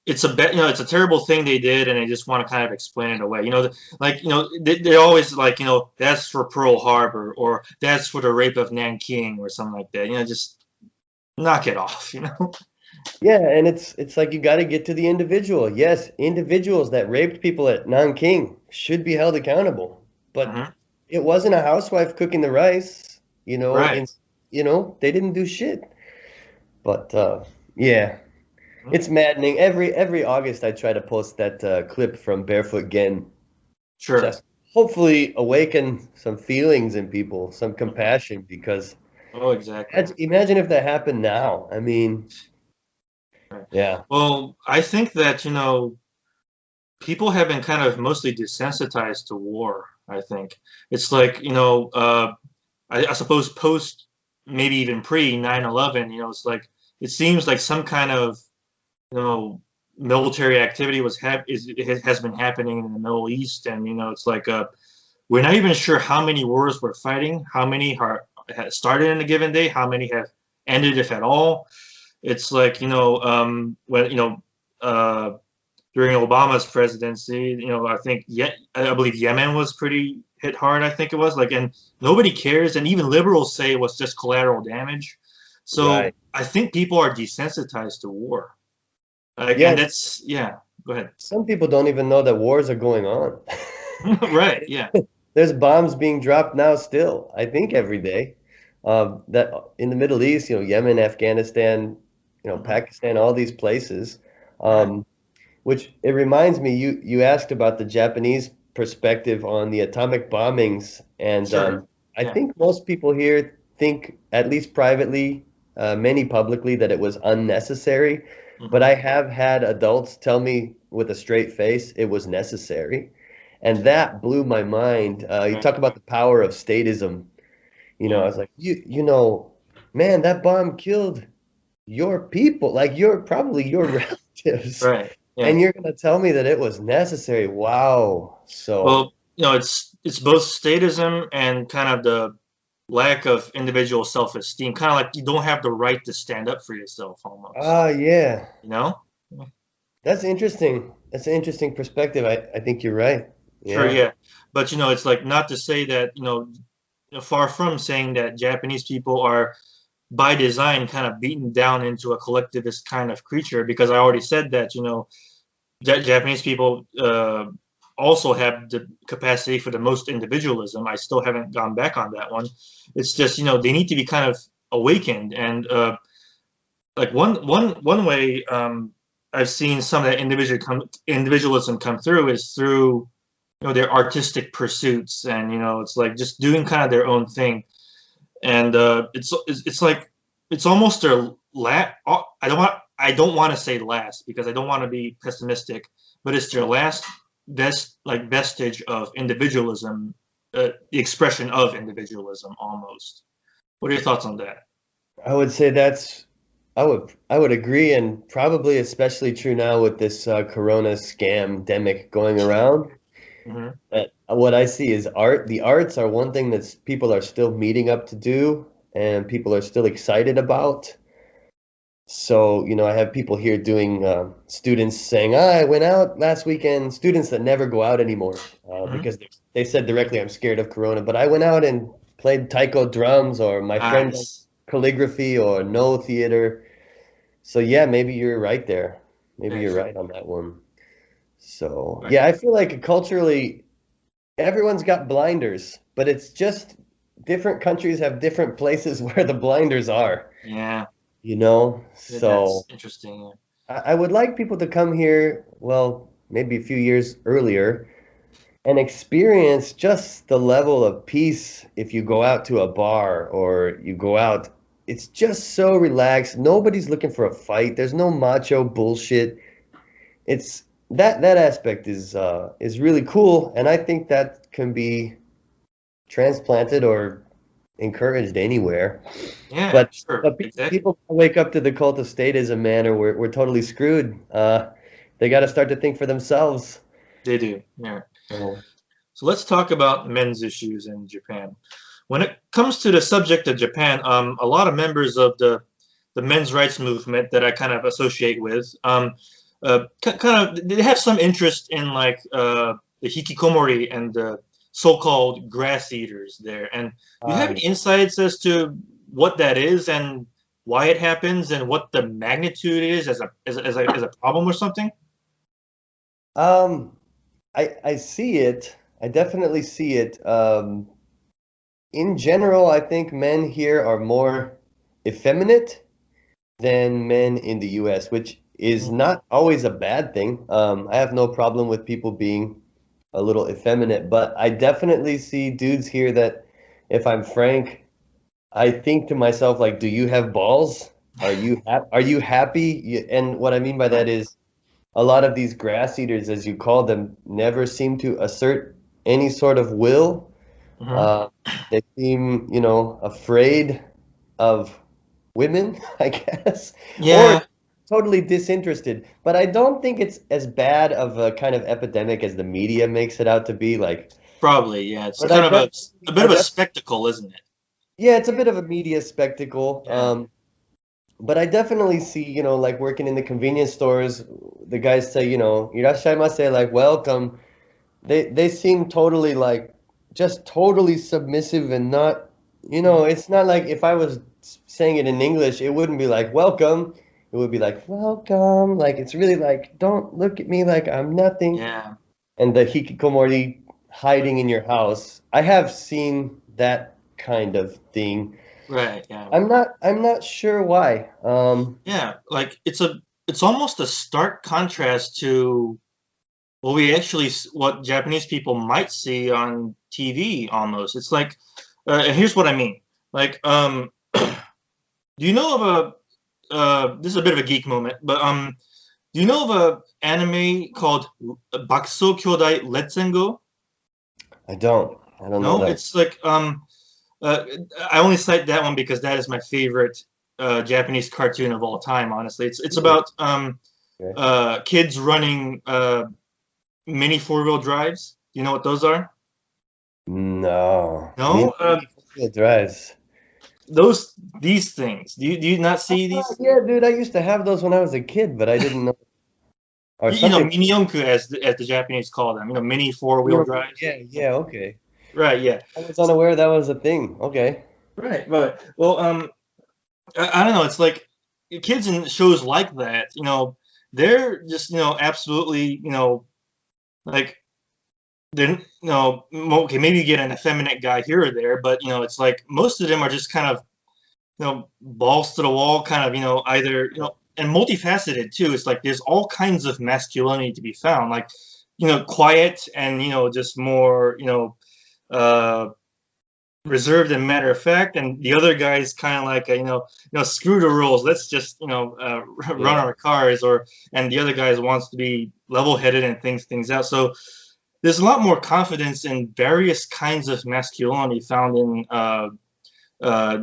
it's it's a terrible thing they did, and they just want to kind of explain it away. They're always like, that's for Pearl Harbor, or that's for the rape of Nanking, or something like that. Just knock it off. Yeah, and it's like you got to get to the individual. Yes, individuals that raped people at Nanking should be held accountable. But Hmm. it wasn't a housewife cooking the rice, Right. they didn't do shit. But yeah, Mhm. it's maddening. Every August I try to post that clip from Barefoot Gen, Sure. just hopefully awaken some feelings in people, some Mhm. compassion, because Oh, exactly. imagine if that happened now. I mean, Right. yeah. Well, I think that, people have been kind of mostly desensitized to war, I think. It's like, I suppose post, maybe even pre 9/11, it's like it seems like some kind of, you know military activity has been happening in the Middle East, and it's like we're not even sure how many wars we're fighting, how many have started in a given day, how many have ended, if at all. It's like, when uh, during Obama's presidency, I think I believe Yemen was pretty hit hard. I think it was like, and nobody cares, and even liberals say it was just collateral damage. So Right. I think people are desensitized to war. Like, and Yeah, that's yeah. Go ahead. some people don't even know that wars are going on. Right. Yeah. There's bombs being dropped now still, I think every day. That in the Middle East, Yemen, Afghanistan, Hmm. Pakistan, all these places. Right. Um, which it reminds me, you asked about the Japanese perspective on the atomic bombings, and Sure. I Yeah. think most people here think, at least privately, many publicly, that it was unnecessary. But Hmm. I have had adults tell me with a straight face it was necessary, and that blew my mind. You Right. talk about the power of statism. I Yeah. was like, man, that bomb killed your people, like probably your relatives. Right. Yeah. And you're gonna tell me that it was necessary. Wow. So, Well, it's both statism and kind of the lack of individual self-esteem. Kind of like you don't have the right to stand up for yourself, almost. yeah, You know? that's interesting. That's an interesting perspective. I think you're right. Sure. Yeah. Yeah. But it's like, not to say that, far from saying that Japanese people are by design kind of beaten down into a collectivist kind of creature, because I already said that, Japanese people also have the capacity for the most individualism. I still haven't gone back on that one. It's just, they need to be kind of awakened. And like one way I've seen some of that individualism come through is through, their artistic pursuits, and it's like just doing kind of their own thing. And it's like it's almost their I don't want to say last because I don't want to be pessimistic, but it's their last vestige of individualism, the expression of individualism almost. What are your thoughts on that? I would say I would agree, and probably especially true now with this Corona scam-demic going around. Hmm. What I see is art. The arts are one thing that people are still meeting up to do, and people are still excited about. So, I have people here doing students saying, I went out last weekend, students that never go out anymore Hmm. because they said directly, I'm scared of Corona. But I went out and played taiko drums, or my friend does Nice. calligraphy or no theater. So, yeah, maybe you're right there. Maybe Yeah, you're sure. right on that one. So, Right. yeah, I feel like culturally, everyone's got blinders, but it's just different countries have different places where the blinders are, Yeah, So. that's interesting. I would like people to come here, well, maybe a few years earlier, and experience just the level of peace if you go out to a bar or you go out. It's just so relaxed. Nobody's looking for a fight. There's no macho bullshit. It's that aspect is really cool, and I think that can be transplanted or encouraged anywhere. Yeah, But sure, but exactly. people wake up to the cult of statism, man, or we're totally screwed. They got to start to think for themselves. They do. Yeah. So, So let's talk about men's issues in Japan. When it comes to the subject of Japan, a lot of members of the men's rights movement that I kind of associate with, kind of they have some interest in like the hikikomori and the so-called grass eaters there. And do you have any insights as to what that is and why it happens and what the magnitude is as a problem or something? um, I see it. I definitely see it. In general, I think men here are more effeminate than men in the US, which is Mm. not always a bad thing. I have no problem with people being a little effeminate, but I definitely see dudes here that, if I'm frank, I think to myself, like, do you have balls? Are you happy? And what I mean by that Right. is a lot of these grass eaters, as you call them, never seem to assert any sort of will. Hmm. Uh, they seem, afraid of women, I guess, or Yeah, totally disinterested. But I don't think it's as bad of a kind of epidemic as the media makes it out to be. Like, probably. Yeah, it's but kind of a bit I of a def spectacle, isn't it? yeah, it's a bit of a media spectacle. Yeah. But I definitely see, like working in the convenience stores, the guys say, irashaimase, like welcome. They seem totally like just totally submissive and not, Mhm. it's not like if I was saying it in English, it wouldn't be like welcome. It would be like welcome. Like it's really like don't look at me like I'm nothing. Yeah. And the hikikomori hiding in your house. I have seen that kind of thing. Right. Yeah. I'm not sure why. Yeah. Like it's almost a stark contrast to what Japanese people might see on TV almost. It's like, and here's what I mean. Like, do you know of this is a bit of a geek moment, but do you know of a anime called Bakuso Kyodai Letsengo? I don't know No, that. it's like uh, I only cite that one because that is my favorite Japanese cartoon of all time. Honestly, it's Really? about Okay. kids running mini four-wheel drives. Do you know what those are? No. No, Mini four-wheel drives. those these things. Do you not see these? Yeah, dude, I used to have those when I was a kid, but I didn't know. Or something. Minionku as the Japanese call them. Mini four-wheel drives. Yeah, yeah, okay. Right. Yeah. I was unaware that was a thing. Okay. Right. But well, I don't know. It's like kids in shows like that. They're just absolutely like they're okay. Maybe you get an effeminate guy here or there, but it's like most of them are just kind of balls to the wall, kind of either and multifaceted too. It's like there's all kinds of masculinity to be found, like quiet and just more uh reserved and matter of fact, and the other guy's kind of like screw the rules. Let's just run Yeah. our cars, and the other guy wants to be level-headed and things out. So there's a lot more confidence in various kinds of masculinity found in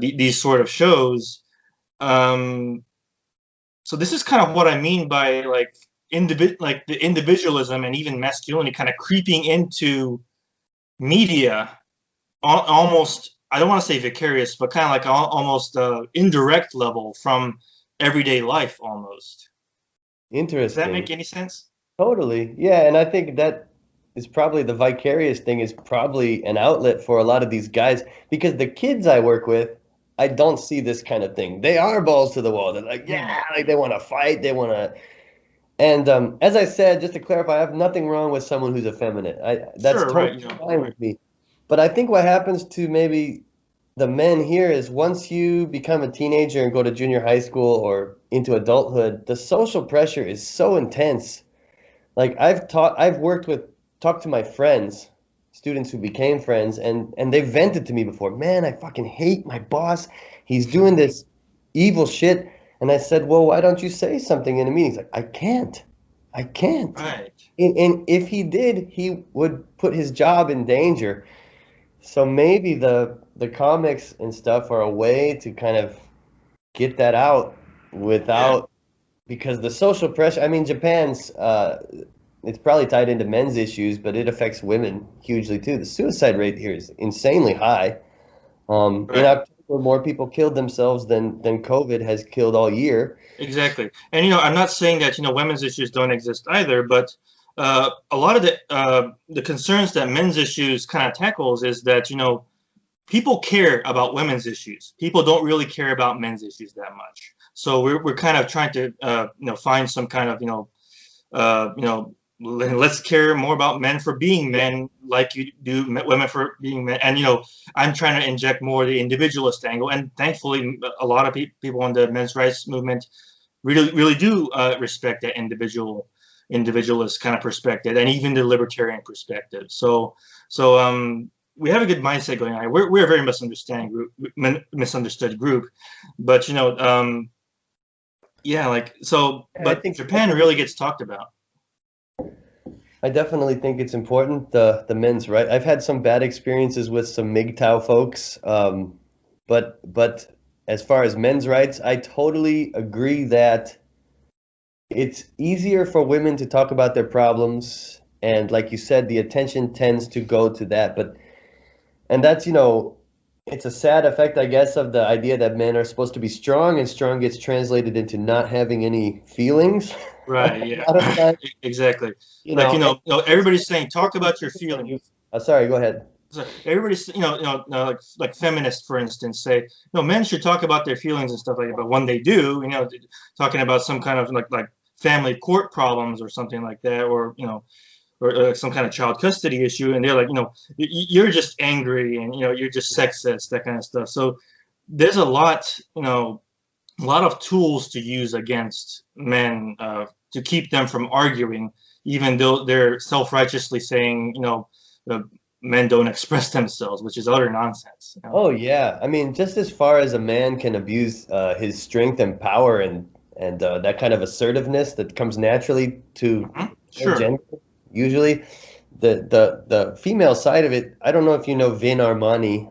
these sort of shows. So this is kind of what I mean by like the individualism and even masculinity kind of creeping into media, almost, I don't want to say vicarious, but kind of like almost indirect level from everyday life almost. Does that Interesting. make any sense? Totally. Yeah, and I think that is probably the vicarious thing is probably an outlet for a lot of these guys because the kids I work with, I don't see this kind of thing. They are balls to the wall. They're like, yeah, like they want to fight, they want to. And as I said, just to clarify, I have nothing wrong with someone who's effeminate. That's Sure, right, totally fine with me. But I think what happens to maybe the men here is once you become a teenager and go to junior high school or into adulthood, the social pressure is so intense. Like I've talked to my friends, students who became friends, and they've vented to me before. Man, I fucking hate my boss. He's doing this evil shit. And I said, well, why don't you say something in a meeting? He's like, I can't. I can't. right. And if he did, he would put his job in danger. So maybe the comics and stuff are a way to kind of get that out Yeah, without because the social pressure, I mean, Japan's it's probably tied into men's issues, but it affects women hugely too. The suicide rate here is insanely high. In right. October, more people killed themselves than COVID has killed all year. Exactly. And I'm not saying that women's issues don't exist either, but a lot of the concerns that men's issues kind of tackles is that people care about women's issues. People don't really care about men's issues that much. So we're kind of trying to find some kind of let's care more about men for being men like you do women for being men. And I'm trying to inject more the individualist angle. And thankfully, a lot of people in the men's rights movement really do respect that individualist kind of perspective, and even the libertarian perspective. So we have a good mindset going on. We're a very misunderstood group, but yeah, like so. I But think Japan really gets talked about. I definitely think it's important the men's right. I've had some bad experiences with some MGTOW folks, but as far as men's rights, I totally agree that it's easier for women to talk about their problems, and like you said, the attention tends to go to that. And that's it's a sad effect, I guess, of the idea that men are supposed to be strong, and strong gets translated into not having any feelings. Right. A Yeah. lot of times, Exactly. you Like know, everybody's saying talk about your feelings. sorry, go ahead. So everybody's like feminists, for instance, say men should talk about their feelings and stuff like that. But when they do, talking about some kind of like family court problems or something like that, or or some kind of child custody issue, and they're like, you're just angry, and you're just sexist, that kind of stuff. So there's a lot of tools to use against men to keep them from arguing, even though they're self-righteously saying, men don't express themselves, which is utter nonsense. Oh yeah, I mean, just as far as a man can abuse his strength and power and that kind of assertiveness that comes naturally to Sure. gender, usually the female side of it. I don't know if you know Vin Armani,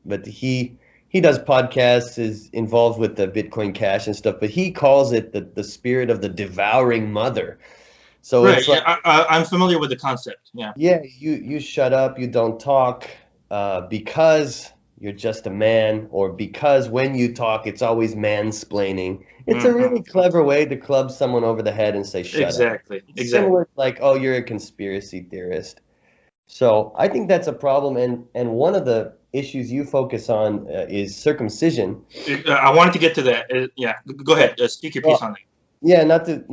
but he does podcasts, is involved with the Bitcoin Cash and stuff, but he calls it the spirit of the devouring mother. So Right. it's like, Yeah, I'm familiar with the concept. Yeah. yeah, you shut up, you don't talk, because you're just a man, or because when you talk, it's always mansplaining. It's a Hmm. really clever way to club someone over the head and say, shut up. Exactly. It's Exactly. similar to like, oh, you're a conspiracy theorist. So I think that's a problem, and one of the issues you focus on is circumcision. I wanted to get to that. Yeah. Go ahead. Speak your piece Well, on that. yeah, not to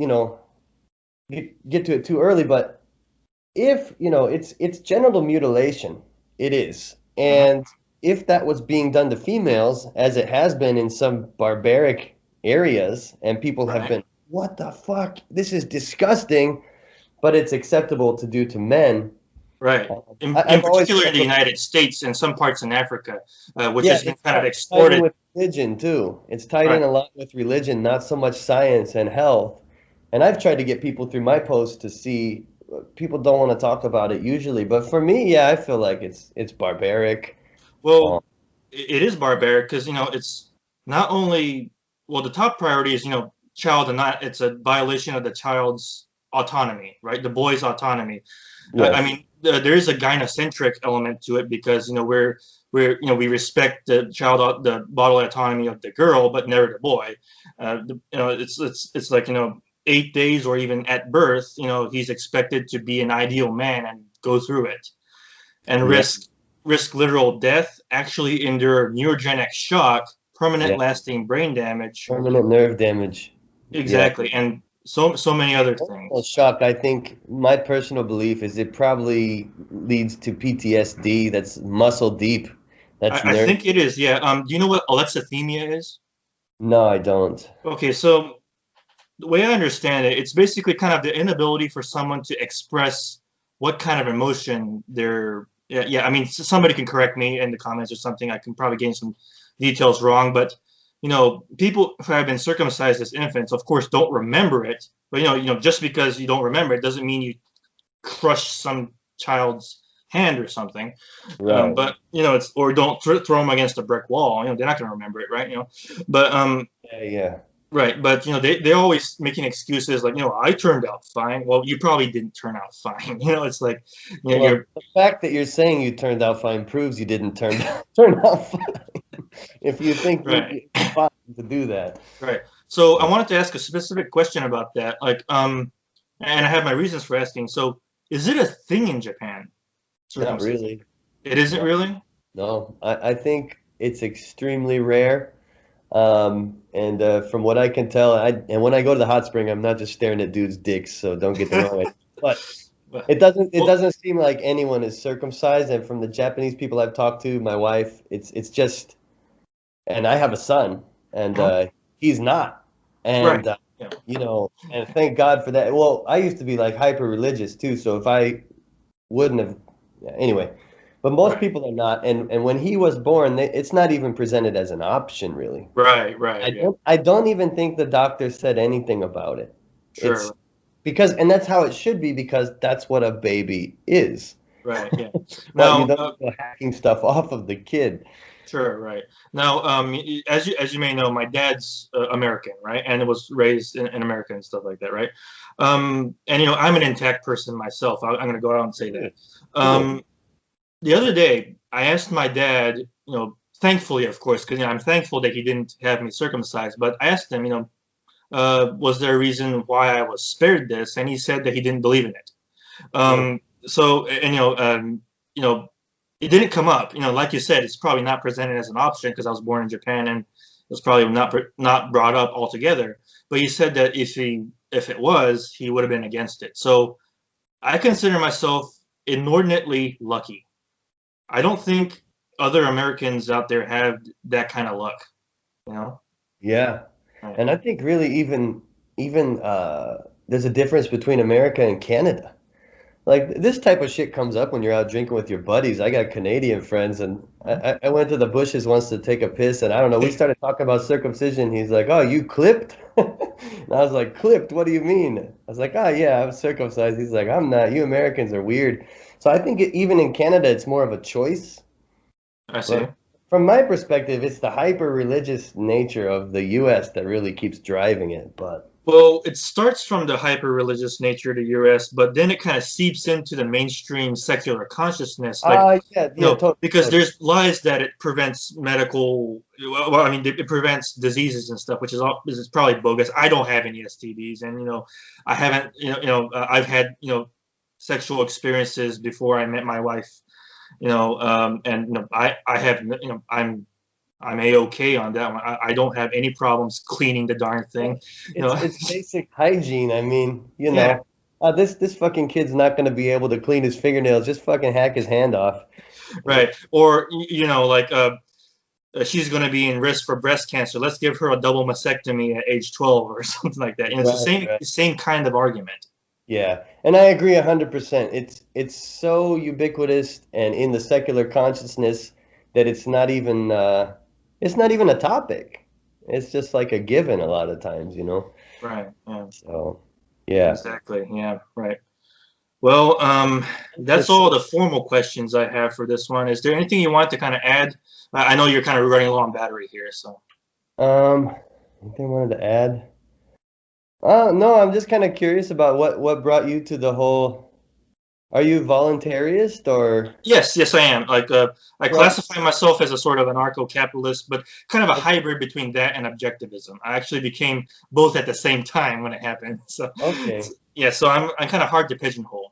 get to it too early, but if it's genital mutilation, it is, Hmm. and if that was being done to females, as it has been in some barbaric areas, and people have Right. been, what the fuck? This is disgusting, but it's acceptable to do to men. Right. In I've always particular in felt the United States and some parts in Africa, which yeah, has been it's kind of tied in exported. with religion too. It's tied in Right. a lot with religion, not so much science and health. And I've tried to get people through my posts to see people don't want to talk about it usually, but for me, yeah, I feel like it's barbaric. Um, Well, it is barbaric because, it's not only, well, the top priority is, child and not, it's a violation of the child's autonomy, right? The boy's autonomy. I yes. mean, there is a gynocentric element to it because, we respect the child, the bodily autonomy of the girl, but never the boy. It's like, 8 days or even at birth, he's expected to be an ideal man and go through it and Yeah. risk literal death, actually endure neurogenic shock, permanent Yeah. lasting brain damage, Permanent nerve damage. Yeah. exactly, and so many other Emotional things. shock, I think my personal belief is it probably leads to PTSD that's muscle deep. That's I nerve. think it is, yeah. Do you know what alexithymia is? No, I don't. Okay, so the way I understand it, it's basically kind of the inability for someone to express what kind of emotion they're. Yeah, yeah. I mean, somebody can correct me in the comments or something. I can probably gain some details wrong, but people who have been circumcised as infants, of course, don't remember it. But just because you don't remember it doesn't mean you crush some child's hand or something. Right. But it's or don't throw them against a brick wall. They're not going to remember it, right? But Yeah, yeah. right, but they're always making excuses like, I turned out fine. Well, you probably didn't turn out fine. It's like, Well, you're the fact that you're saying you turned out fine proves you didn't turn out fine. If you think right, it's fine to do that. right. So I wanted to ask a specific question about that. Like, and I have my reasons for asking. So, is it a thing in Japan, Not circumcision? really. It isn't No, really? no. I think it's extremely rare. And from what I can tell, and when I go to the hot spring, I'm not just staring at dudes' dicks, so don't get the wrong idea. But Well, it well, doesn't seem like anyone is circumcised. And from the Japanese people I've talked to, my wife, it's just, and I have a son, and uh-huh, he's not. right. And Yeah. and thank God for that. Well, I used to be like hyper religious too, so if I wouldn't have, yeah, anyway. But most Right. people are not. And when he was born, it's not even presented as an option, really. Right. Right. Yeah. I don't even think the doctor said anything about it. It's Sure. because, and that's how it should be because that's what a baby is. Right. Yeah. But you Now, don't go hacking stuff off of the kid. sure, right. Now, as you may know, my dad's American, right, and was raised in America and stuff like that, right? And I'm an intact person myself. I'm going to go out and say that. Cool. Cool. Um, the other day, I asked my dad, thankfully, of course, because I'm thankful that he didn't have me circumcised. But I asked him, was there a reason why I was spared this? And he said that he didn't believe in it. Cool. So, and you know, it didn't come up. Like you said, it's probably not presented as an option because I was born in Japan and it's probably not brought up altogether. But he said that if it was, he would have been against it. So I consider myself inordinately lucky. I don't think other Americans out there have that kind of luck. You know? Yeah. Right. And I think really even there's a difference between America and Canada. Like this type of shit comes up when you're out drinking with your buddies. I got Canadian friends, and I went to the bushes once to take a piss, and I don't know. We started talking about circumcision. He's like, "Oh, you clipped?" And I was like, "Clipped? What do you mean?" I was like, "Oh yeah, I'm circumcised." He's like, "I'm not. You Americans are weird." So I think even in Canada, it's more of a choice. I see. But from my perspective, it's the hyper religious nature of the U.S. that really keeps driving it. But Well, it starts from the hyper-religious nature of the U.S., but then it kind of seeps into the mainstream secular consciousness, like, yeah, yeah, totally, because totally. there's lies that it prevents medical, well, I mean, it prevents diseases and stuff, which is probably bogus. I don't have any STDs, and I haven't, I've had, sexual experiences before I met my wife, and I have, I'm a-okay on that one. I don't have any problems cleaning the darn thing, you know. It's basic hygiene. I mean, Yeah, this fucking kid's not gonna be able to clean his fingernails. Just fucking hack his hand off. right. Or like she's going to be in risk for breast cancer. Let's give her a double mastectomy at age 12 or something like that. It's the Right, same right. same kind of argument. Yeah, and I agree 100%. It's so ubiquitous and in the secular consciousness that it's not even a topic. It's just like a given a lot of times, you know. Right. Yeah. So, yeah. Exactly. Yeah. Right. Well, that's Just all the formal questions I have for this one. Is there anything you want to kind of add? I know you're kind of running low on battery here, so. anything I wanted to add? No, I'm just kind of curious about what brought you to the whole. Are you voluntarist or? Yes, yes, I am. Like, I Well, classify myself as a sort of anarcho-capitalist, but kind of a hybrid between that and objectivism. I actually became both at the same time when it happened. So, okay. yeah, so I'm kind of hard to pigeonhole.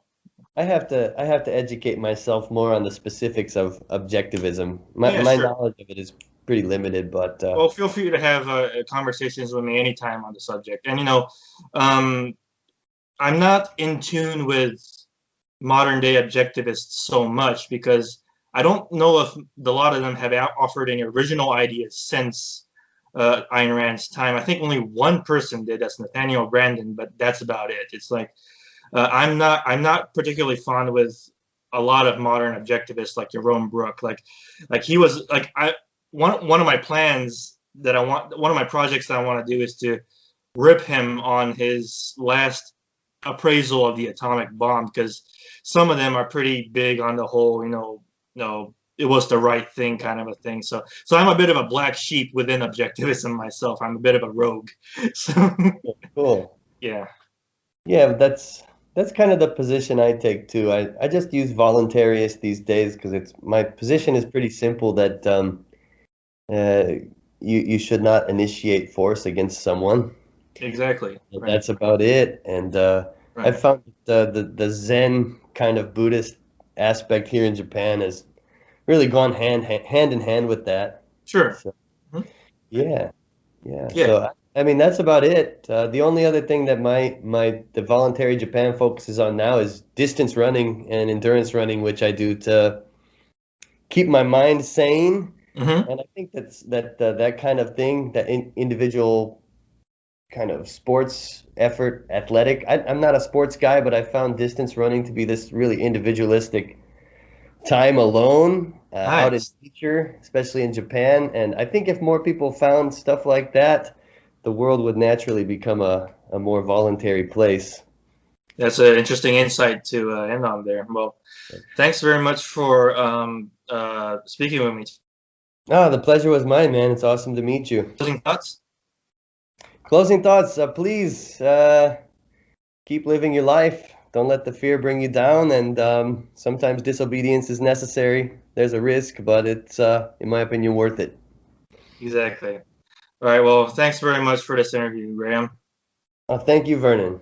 I have to educate myself more on the specifics of objectivism. Yeah, My sure. knowledge of it is pretty limited, but Well, feel free to have conversations with me anytime on the subject. And um, I'm not in tune with modern day objectivists so much because I don't know if a lot of them have offered any original ideas since Ayn Rand's time. I think only one person did. That's Nathaniel Branden, but that's about it. It's like I'm not particularly fond with a lot of modern objectivists like Jerome Brook. Like he was like I one of my plans that I want one of my projects that I want to do is to rip him on his last appraisal of the atomic bomb because some of them are pretty big on the whole, it was the right thing kind of a thing. So I'm a bit of a black sheep within objectivism myself. I'm a bit of a rogue. So cool. yeah, Yeah, that's kind of the position I take too. I just use voluntarist these days because it's my position is pretty simple that uh, you should not initiate force against someone. exactly. Right, That's about it. And I right. found the Zen kind of Buddhist aspect here in Japan has really gone hand in hand with that. Sure. So Mhm. yeah, yeah. Yeah. So I mean that's about it. The only other thing that the voluntary Japan focuses on now is distance running and endurance running, which I do to keep my mind sane. Hmm. And I think that kind of thing, that individual kind of sports effort, athletic. I'm not a sports guy, but I found distance running to be this really individualistic time alone out in Nice. nature, especially in Japan. And I think if more people found stuff like that, the world would naturally become a more voluntary place. That's an interesting insight to end on there. Well, thanks very much for speaking with me. Ah, the pleasure was mine, man. It's awesome to meet you. Closing thoughts? Closing thoughts, please keep living your life. Don't let the fear bring you down. And sometimes disobedience is necessary. There's a risk, but it's, in my opinion, worth it. Exactly. All right. Well, thanks very much for this interview, Graham. Thank you, Vernon.